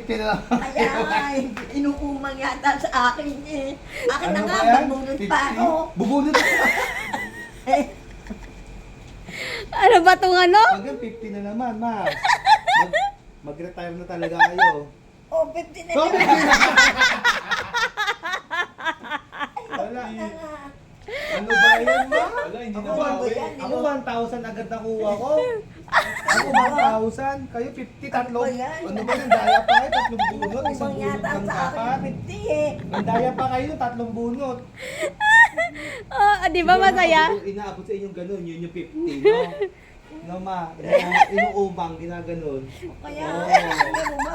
50 na lang. Kaya nga, inuumang yata sa akin eh. Akin na Ano nga, ba yan? babunot 50? pa ako. Bubunot ako. Eh, Ano ba tong ano? Hanggang 50 na naman, ma. Mag-retire na talaga kayo. oh, 50 na So, lang. 50 na. Wala. Wala nga. Ano ba yan, ma? Wala, hindi Ako, na bawi. yan, Ako 1,000 agad nakuha ko. Ako 1,000. Kayo 50, tatlong. Ano ba yan? Ano ba yung daya pa kayo? Tatlong bunot. Isang Inuumang bunot yata ng sa akin dapat. 50 eh. Nandaya pa kayo, tatlong bunot. Oh, di ba masaya? Inaabot sa inyong ganun, yun yung 50, no? No, ma. Inuumang, ginaganon. Kaya, Oo. ano ba?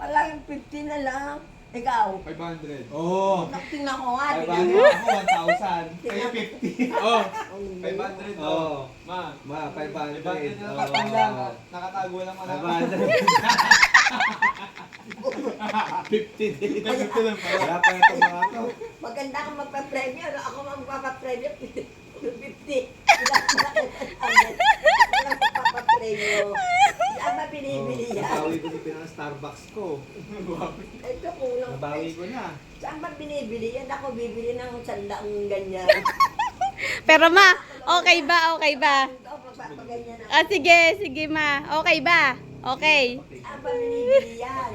Wala yung 50 na lang. Ikaw, 500. Oo. tingnan ko nga. 500 tingnan mo. ako, 1,000. Kayo 50. Oh, Ang 500 Oo. oh. Ma, Ma, 500. 500 na Oo. lang lang. Nakatago lang mo na. 50 din. Ito lang pala. Wala pa itong mga to. Maganda kang magpa-premyo. Ako magpapapremyo. 50. Wala magpapapremyo. Saan ba binibili yan? Nabawi ko si pinang Starbucks ko. Ito kulang pa. Nabawi ko na. Saan ba binibili yan? Ako bibili ng sandaang ganyan. Pero ma, okay ba? Okay ba? Ito, magpapaganyan ako. Ah, sige, sige ma. Okay ba? Okay. Saan ba binibili yan?